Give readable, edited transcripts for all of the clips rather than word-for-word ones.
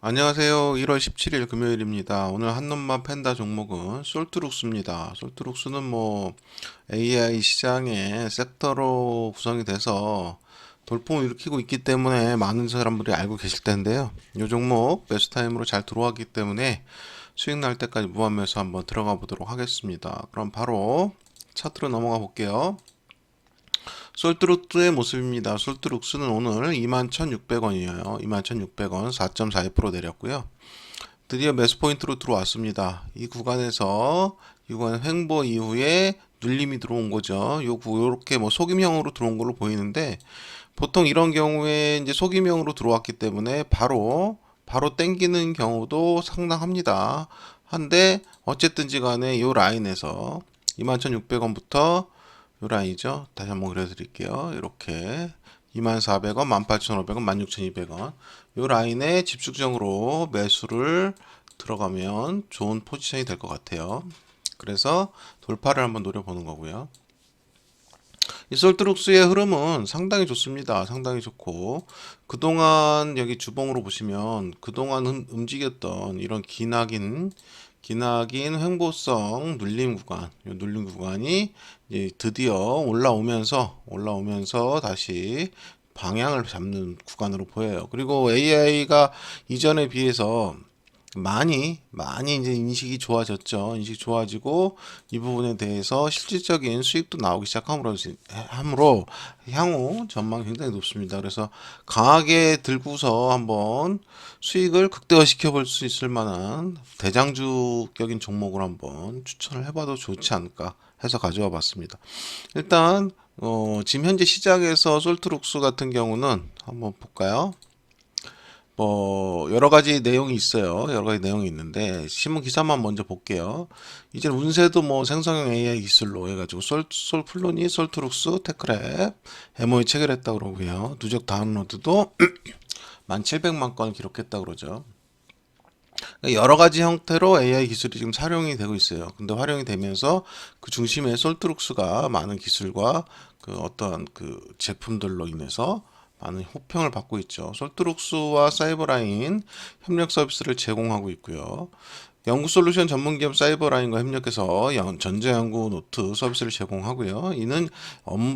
안녕하세요. 1월 17일 금요일입니다. 오늘 한눈만 팬다 종목은 솔트룩스입니다. 솔트룩스는 AI 시장의 섹터로 구성이 돼서 돌풍을 일으키고 있기 때문에 많은 사람들이 알고 계실 텐데요. 이 종목 매수 타임으로 잘 들어왔기 때문에 수익 날 때까지 무한 매수 한번 들어가 보도록 하겠습니다. 그럼 바로 차트로 넘어가 볼게요. 솔트룩스의 모습입니다. 솔트룩스는 오늘 21,600원이에요. 21,600원 4.42% 내렸고요. 드디어 매수 포인트로 들어왔습니다. 이 구간에서 이 구간 횡보 이후에 눌림이 들어온 거죠. 요렇게 속임형으로 들어온 걸로 보이는데 보통 이런 경우에 이제 속임형으로 들어왔기 때문에 바로 땡기는 경우도 상당합니다. 한데 어쨌든지 간에 요 라인에서 21,600원부터 요 라인이죠. 다시 한번 그려드릴게요. 이렇게 24,000원, 18,500원, 16,200원 요 라인에 집중적으로 매수를 들어가면 좋은 포지션이 될 것 같아요. 그래서 돌파를 한번 노려보는 거고요. 이 솔트룩스의 흐름은 상당히 좋습니다. 상당히 좋고 그동안 여기 주봉으로 보시면 그동안 움직였던 이런 기나긴 횡보성 눌림 구간, 이 눌림 구간이 이제 드디어 올라오면서 다시 방향을 잡는 구간으로 보여요. 그리고 AI가 이전에 비해서 많이 이제 인식이 좋아졌죠. 인식이 좋아지고 이 부분에 대해서 실질적인 수익도 나오기 시작함으로 향후 전망이 굉장히 높습니다. 그래서 강하게 들고서 한번 수익을 극대화시켜 볼 수 있을 만한 대장주격인 종목을 한번 추천을 해봐도 좋지 않을까 해서 가져와 봤습니다. 일단 지금 현재 시장에서 솔트룩스 같은 경우는 한번 볼까요? 여러 가지 내용이 있어요. 여러 가지 내용이 있는데 신문 기사만 먼저 볼게요. 이제 운세도 생성형 AI 기술로 해가지고 솔플로니, 솔트룩스, 테크랩, MOE 체결했다 그러고요. 누적 다운로드도 1,700만 건 기록했다 그러죠. 여러 가지 형태로 AI 기술이 지금 활용이 되고 있어요. 근데 활용이 되면서 그 중심에 솔트룩스가 많은 기술과 그 어떤 그 제품들로 인해서 많은 호평을 받고 있죠. 솔트룩스와 사이버라인 협력 서비스를 제공하고 있고요. 연구 솔루션 전문 기업 사이버라인과 협력해서 전자연구 노트 서비스를 제공하고요. 이는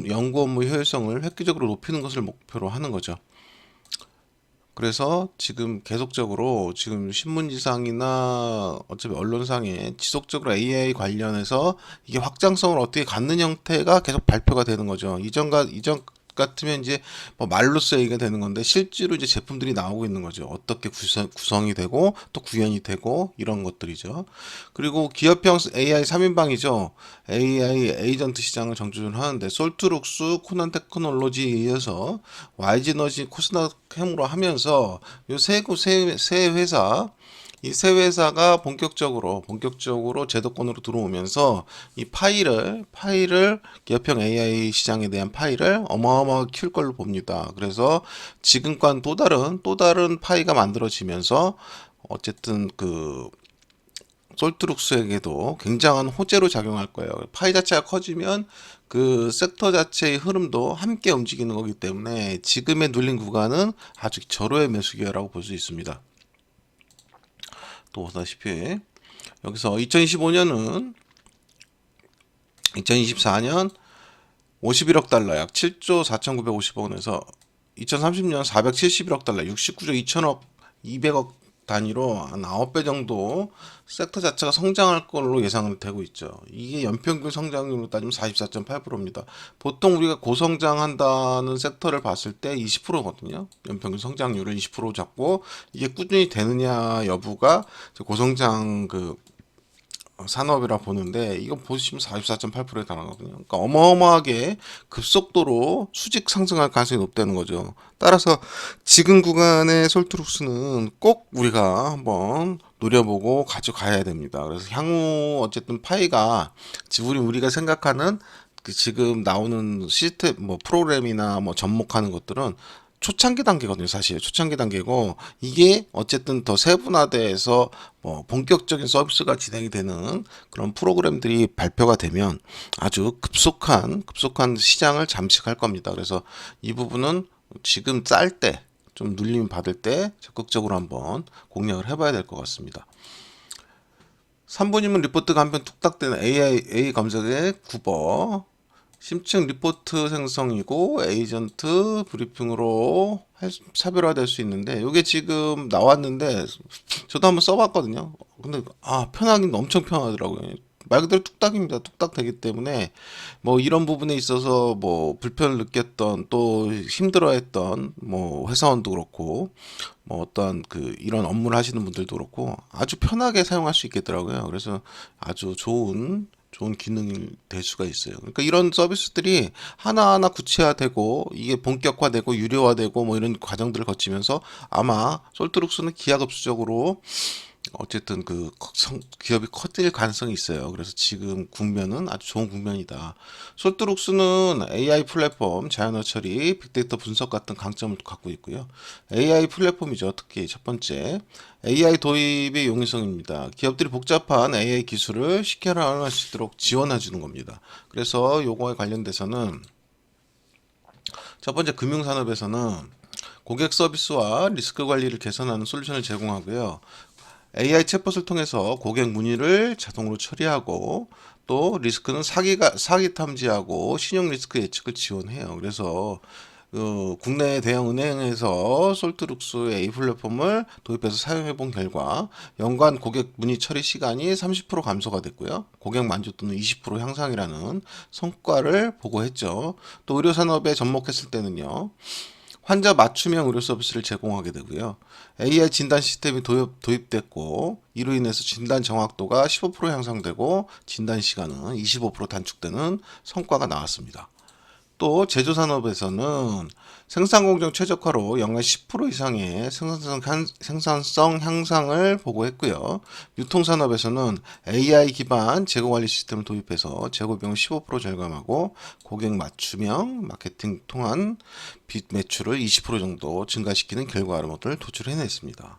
연구 업무 효율성을 획기적으로 높이는 것을 목표로 하는 거죠. 그래서 지금 계속적으로 지금 신문지상이나 어차피 언론상에 지속적으로 AI 관련해서 이게 확장성을 어떻게 갖는 형태가 계속 발표가 되는 거죠. 이전 같으면 이제 말로써 얘기가 되는 건데 실제로 이제 제품들이 나오고 있는 거죠. 어떻게 구성이 되고 또 구현이 되고 이런 것들이죠. 그리고 기업형 AI 3인방이죠. AI 에이전트 시장을 정주를 하는데 솔트룩스, 코난 테크놀로지에 의해서 YG너지, 코스닥햄으로 하면서 세 회사 이 세 회사가 본격적으로 제도권으로 들어오면서 이 파일을 기업형 AI 시장에 대한 파일을 어마어마하게 키울 걸로 봅니다. 그래서 지금과는 또 다른 파이가 만들어지면서 어쨌든 그 솔트룩스에게도 굉장한 호재로 작용할 거예요. 파이 자체가 커지면 그 섹터 자체의 흐름도 함께 움직이는 거기 때문에 지금의 눌린 구간은 아주 절호의 매수 기회라고 볼 수 있습니다. 또 보다시피 여기서 2024년 51억 달러 약 7조 4,950억 원에서 2030년 471억 달러 69조 2천억 200억 단위로 한 9배 정도 섹터 자체가 성장할 걸로 예상은 되고 있죠. 이게 연평균 성장률로 따지면 44.8%입니다. 보통 우리가 고성장한다는 섹터를 봤을 때 20%거든요. 연평균 성장률을 20% 잡고 이게 꾸준히 되느냐 여부가 고성장 산업이라 보는데 이거 보시면 44.8%에 달하거든요. 그러니까 어마어마하게 급속도로 수직 상승할 가능성이 높다는 거죠. 따라서 지금 구간의 솔트룩스는 꼭 우리가 한번 노려보고 가져가야 됩니다. 그래서 향후 어쨌든 파이가 우리가 생각하는 그 지금 나오는 시스템 프로그램이나 접목하는 것들은 초창기 단계거든요. 사실 초창기 단계고 이게 어쨌든 더 세분화돼서 본격적인 서비스가 진행이 되는 그런 프로그램들이 발표가 되면 아주 급속한 시장을 잠식할 겁니다. 그래서 이 부분은 지금 좀 눌림 받을 때 적극적으로 한번 공략을 해봐야 될 것 같습니다. 3분이면 리포트가 한 편 뚝딱 되는 AI 검색의 9버 심층 리포트 생성이고 에이전트 브리핑으로 차별화될 수 있는데 이게 지금 나왔는데 저도 한번 써봤거든요. 근데 편하긴 엄청 편하더라고요. 말 그대로 뚝딱입니다. 뚝딱 되기 때문에 뭐 이런 부분에 있어서 뭐 불편을 느꼈던 또 힘들어했던 뭐 회사원도 그렇고 뭐 어떤 그 이런 업무를 하시는 분들도 그렇고 아주 편하게 사용할 수 있겠더라고요. 그래서 아주 좋은 기능이 될 수가 있어요. 그러니까 이런 서비스들이 하나하나 구체화되고 이게 본격화되고 유료화되고 뭐 이런 과정들을 거치면서 아마 솔트룩스는 기하급수적으로 어쨌든 기업이 커질 가능성이 있어요. 그래서 지금 국면은 아주 좋은 국면이다. 솔트룩스는 AI 플랫폼, 자연어 처리, 빅데이터 분석 같은 강점을 갖고 있고요. AI 플랫폼이죠. 특히 첫 번째, AI 도입의 용이성입니다. 기업들이 복잡한 AI 기술을 쉽게 활용할 수 있도록 지원해 주는 겁니다. 그래서 요거에 관련돼서는 첫 번째 금융산업에서는 고객 서비스와 리스크 관리를 개선하는 솔루션을 제공하고요. AI 챗봇을 통해서 고객 문의를 자동으로 처리하고 또 리스크는 사기 탐지하고 신용 리스크 예측을 지원해요. 그래서 국내 대형 은행에서 솔트룩스 A 플랫폼을 도입해서 사용해 본 결과 연간 고객 문의 처리 시간이 30% 감소가 됐고요. 고객 만족도는 20% 향상이라는 성과를 보고했죠. 또 의료 산업에 접목했을 때는요. 환자 맞춤형 의료 서비스를 제공하게 되고요. AI 진단 시스템이 도입됐고 이로 인해서 진단 정확도가 15% 향상되고 진단 시간은 25% 단축되는 성과가 나왔습니다. 또 제조산업에서는 생산 공정 최적화로 연간 10% 이상의 생산성 향상을 보고했고요. 유통산업에서는 AI 기반 재고 관리 시스템을 도입해서 재고 비용을 15% 절감하고 고객 맞춤형 마케팅 통한 빚 매출을 20% 정도 증가시키는 결과물을 도출해냈습니다.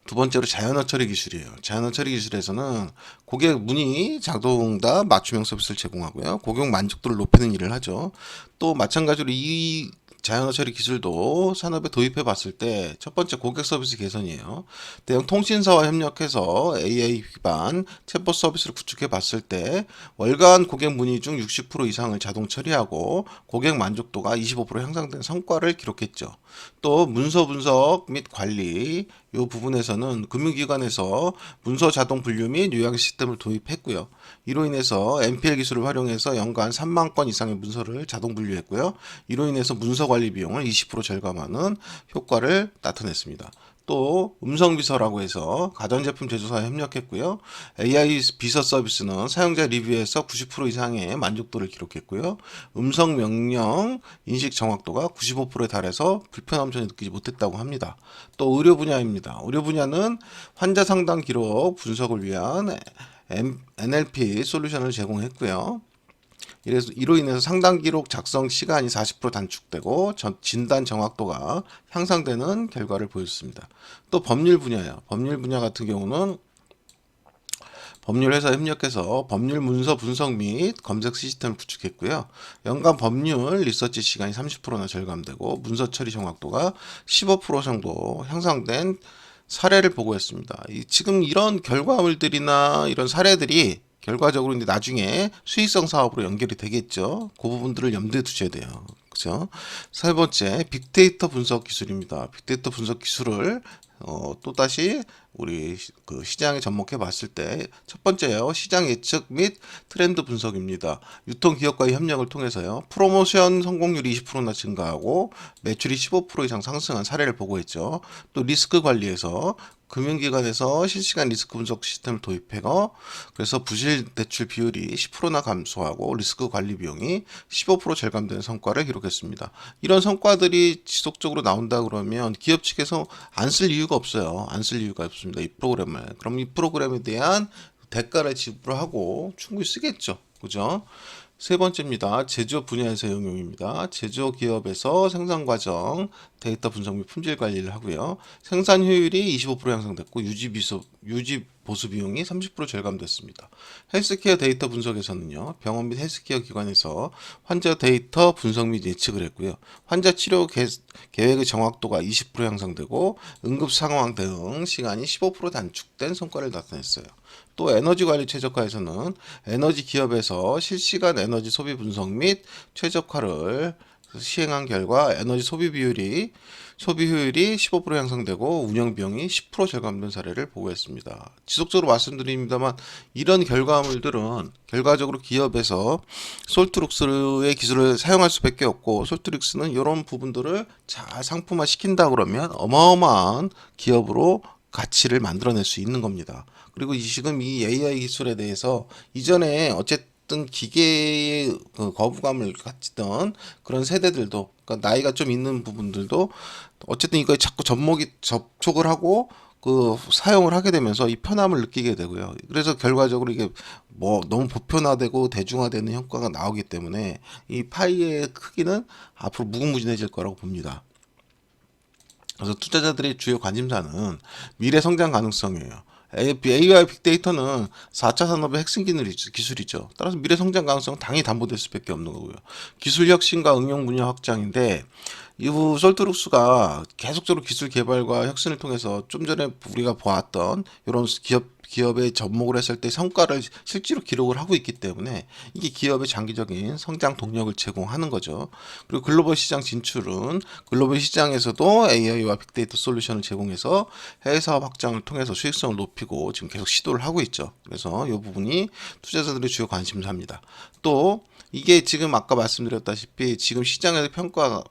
두 번째로 자연어 처리 기술이에요. 자연어 처리 기술에서는 고객 문의 자동응답 맞춤형 서비스를 제공하고요. 고객 만족도를 높이는 일을 하죠. 또 마찬가지로 이 자연어 처리 기술도 산업에 도입해 봤을 때 첫 번째 고객 서비스 개선이에요. 대형 통신사와 협력해서 AI 기반 챗봇 서비스를 구축해 봤을 때 월간 고객 문의 중 60% 이상을 자동 처리하고 고객 만족도가 25% 향상된 성과를 기록했죠. 또 문서 분석 및 관리 이 부분에서는 금융기관에서 문서 자동 분류 및 요약 시스템을 도입했고요. 이로 인해서 MPL 기술을 활용해서 연간 3만 건 이상의 문서를 자동 분류했고요. 이로 인해서 문서 관리 비용을 20% 절감하는 효과를 나타냈습니다. 또 음성비서라고 해서 가전제품 제조사에 협력했고요. AI 비서 서비스는 사용자 리뷰에서 90% 이상의 만족도를 기록했고요. 음성 명령 인식 정확도가 95%에 달해서 불편함 전혀 느끼지 못했다고 합니다. 또 의료 분야입니다. 의료 분야는 환자 상담 기록 분석을 위한 NLP 솔루션을 제공했고요. 이로 인해서 상담 기록 작성 시간이 40% 단축되고 진단 정확도가 향상되는 결과를 보였습니다. 또 법률 분야예요. 법률 분야 같은 경우는 법률 회사 협력해서 법률 문서 분석 및 검색 시스템을 구축했고요. 연간 법률 리서치 시간이 30%나 절감되고 문서 처리 정확도가 15% 정도 향상된 사례를 보고했습니다. 지금 이런 결과물들이나 이런 사례들이 결과적으로 이제 나중에 수익성 사업으로 연결이 되겠죠. 그 부분들을 염두에 두셔야 돼요. 그죠? 세 번째, 빅데이터 분석 기술입니다. 빅데이터 분석 기술을 또다시 우리 시장에 접목해 봤을 때 첫 번째요. 시장 예측 및 트렌드 분석입니다. 유통기업과의 협력을 통해서요. 프로모션 성공률이 20%나 증가하고 매출이 15% 이상 상승한 사례를 보고했죠. 또 리스크 관리에서 금융기관에서 실시간 리스크 분석 시스템을 도입해서 그래서 부실 대출 비율이 10%나 감소하고 리스크 관리 비용이 15% 절감되는 성과를 기록했습니다. 이런 성과들이 지속적으로 나온다 그러면 기업 측에서 안 쓸 이유가 없어요. 안 쓸 이유가 없습니다. 이 프로그램을. 그럼 이 프로그램에 대한 대가를 지불하고 충분히 쓰겠죠. 그죠? 세 번째입니다. 제조업 분야에서 응용입니다. 제조업 기업에서 생산 과정 데이터 분석 및 품질 관리를 하고요. 생산 효율이 25% 향상됐고 유지 보수 비용이 30% 절감됐습니다. 헬스케어 데이터 분석에서는요, 병원 및 헬스케어 기관에서 환자 데이터 분석 및 예측을 했고요. 환자 치료 계획의 정확도가 20% 향상되고 응급 상황 대응 시간이 15% 단축된 성과를 나타냈어요. 또 에너지 관리 최적화에서는 에너지 기업에서 실시간 에너지 소비 분석 및 최적화를 시행한 결과 에너지 소비 효율이 15% 향상되고 운영 비용이 10% 절감된 사례를 보고했습니다. 지속적으로 말씀드립니다만 이런 결과물들은 결과적으로 기업에서 솔트룩스의 기술을 사용할 수밖에 없고, 솔트룩스는 이런 부분들을 잘 상품화 시킨다 그러면 어마어마한 기업으로 가치를 만들어낼 수 있는 겁니다. 그리고 지금 이 AI 기술에 대해서 이전에 어쨌든 기계의 그 거부감을 가지던 그런 세대들도, 그러니까 나이가 좀 있는 부분들도 어쨌든 이거에 자꾸 접촉을 하고 그 사용을 하게 되면서 이 편함을 느끼게 되고요. 그래서 결과적으로 이게 뭐 너무 보편화되고 대중화되는 효과가 나오기 때문에 이 파이의 크기는 앞으로 무궁무진해질 거라고 봅니다. 그래서 투자자들의 주요 관심사는 미래 성장 가능성이에요. AI 빅데이터는 4차 산업의 핵심 기술이죠. 따라서 미래 성장 가능성은 당연히 담보될 수밖에 없는 거고요. 기술 혁신과 응용 분야 확장인데, 이후 솔트룩스가 계속적으로 기술 개발과 혁신을 통해서 좀 전에 우리가 보았던 이런 기업에 접목을 했을 때 성과를 실제로 기록을 하고 있기 때문에 이게 기업의 장기적인 성장 동력을 제공하는 거죠. 그리고 글로벌 시장 진출은 글로벌 시장에서도 AI와 빅데이터 솔루션을 제공해서 해외 사업 확장을 통해서 수익성을 높이고 지금 계속 시도를 하고 있죠. 그래서 이 부분이 투자자들의 주요 관심사입니다. 또 이게 지금 아까 말씀드렸다시피 지금 시장에서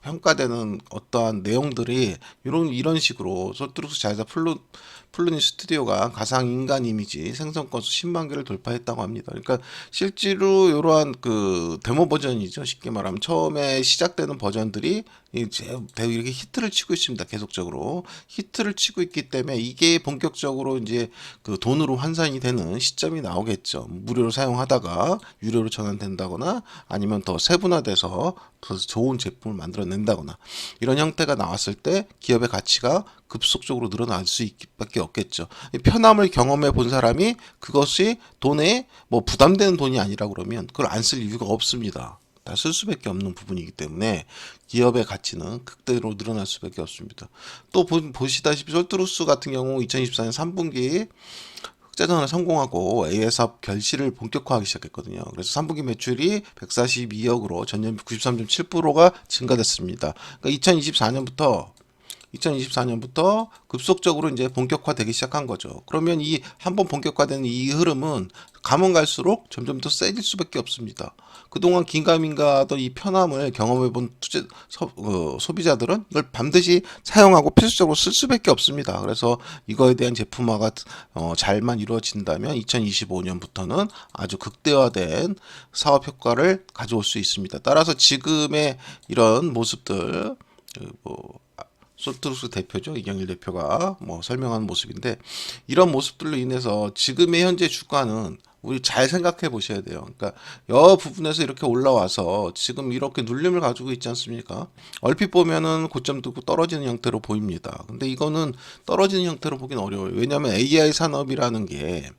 평가되는 어떠한 내용들이 이런 식으로 솔트룩스 자회사 플루니 스튜디오가 가상 인간 이미지 생성 건수 10만 개를 돌파했다고 합니다. 그러니까 실제로 이러한 그 데모 버전이죠. 쉽게 말하면 처음에 시작되는 버전들이 이제 이렇게 히트를 치고 있습니다. 계속적으로 히트를 치고 있기 때문에 이게 본격적으로 이제 그 돈으로 환산이 되는 시점이 나오겠죠. 무료로 사용하다가 유료로 전환된다거나 아니면 더 세분화돼서 더 좋은 제품을 만들어낸다거나 이런 형태가 나왔을 때 기업의 가치가 급속적으로 늘어날 수밖에 없겠죠. 편함을 경험해 본 사람이 그것이 돈에 뭐 부담되는 돈이 아니라 그러면 그걸 안 쓸 이유가 없습니다. 다 쓸 수밖에 없는 부분이기 때문에 기업의 가치는 극대로 늘어날 수밖에 없습니다. 또 보시다시피 솔트루스 같은 경우 2024년 3분기 흑자전환에 성공하고 AI 사업 결실을 본격화하기 시작했거든요. 그래서 3분기 매출이 142억으로 전년 93.7%가 증가됐습니다. 그러니까 2024년부터 급속적으로 이제 본격화되기 시작한 거죠. 그러면 이 한번 본격화되는 이 흐름은 가면 갈수록 점점 더 세질 수밖에 없습니다. 그동안 긴가민가하던 이 편함을 경험해본 소비자들은 이걸 반드시 사용하고 필수적으로 쓸 수밖에 없습니다. 그래서 이거에 대한 제품화가 잘만 이루어진다면 2025년부터는 아주 극대화된 사업 효과를 가져올 수 있습니다. 따라서 지금의 이런 모습들, 뭐 솔트룩스 대표죠. 이경일 대표가 뭐 설명한 모습인데, 이런 모습들로 인해서 지금의 현재 주가는 우리 잘 생각해 보셔야 돼요. 그러니까 여 부분에서 이렇게 올라와서 지금 이렇게 눌림을 가지고 있지 않습니까? 얼핏 보면은 고점 두고 떨어지는 형태로 보입니다. 근데 이거는 떨어지는 형태로 보긴 어려워요. 왜냐하면 AI 산업이라는 게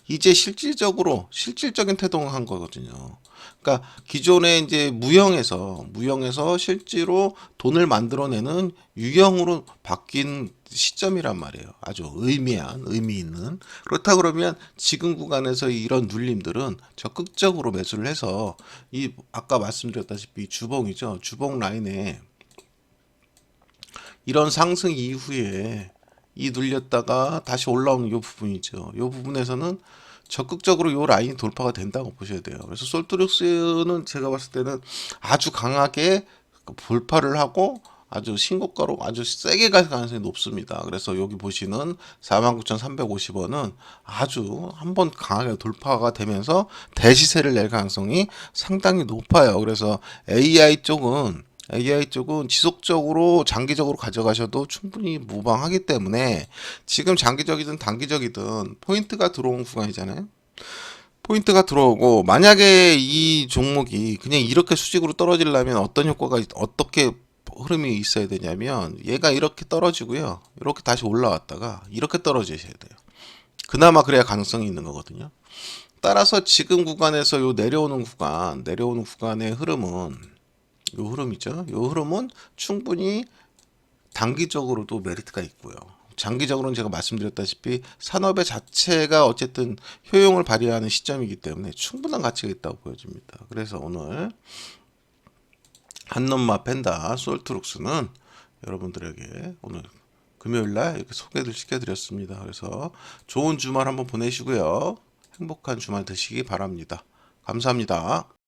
이제 실질적인 태동을 한 거거든요. 그러니까 기존에 이제 무형에서 실제로 돈을 만들어내는 유형으로 바뀐 시점이란 말이에요. 아주 의미 있는. 그렇다 그러면 지금 구간에서 이런 눌림들은 적극적으로 매수를 해서 이 아까 말씀드렸다시피 주봉이죠. 주봉 라인에 이런 상승 이후에 이 눌렸다가 다시 올라오는 이 부분이죠. 이 부분에서는 적극적으로 이 라인이 돌파가 된다고 보셔야 돼요. 그래서 솔트룩스는 제가 봤을 때는 아주 강하게 돌파를 하고 아주 신고가로 아주 세게 갈 가능성이 높습니다. 그래서 여기 보시는 49,350원은 아주 한번 강하게 돌파가 되면서 대시세를 낼 가능성이 상당히 높아요. 그래서 AI 쪽은 지속적으로 장기적으로 가져가셔도 충분히 무방하기 때문에 지금 장기적이든 단기적이든 포인트가 들어온 구간이잖아요. 포인트가 들어오고 만약에 이 종목이 그냥 이렇게 수직으로 떨어지려면 어떻게 흐름이 있어야 되냐면 얘가 이렇게 떨어지고요. 이렇게 다시 올라왔다가 이렇게 떨어지셔야 돼요. 그나마 그래야 가능성이 있는 거거든요. 따라서 지금 구간에서 요 내려오는 구간의 흐름은 요 흐름이죠. 요 흐름은 충분히 단기적으로도 메리트가 있고요. 장기적으로는 제가 말씀드렸다시피 산업의 자체가 어쨌든 효용을 발휘하는 시점이기 때문에 충분한 가치가 있다고 보여집니다. 그래서 오늘 한놈마 펜다 솔트룩스는 여러분들에게 오늘 금요일날 이렇게 소개를 시켜드렸습니다. 그래서 좋은 주말 한번 보내시고요. 행복한 주말 되시기 바랍니다. 감사합니다.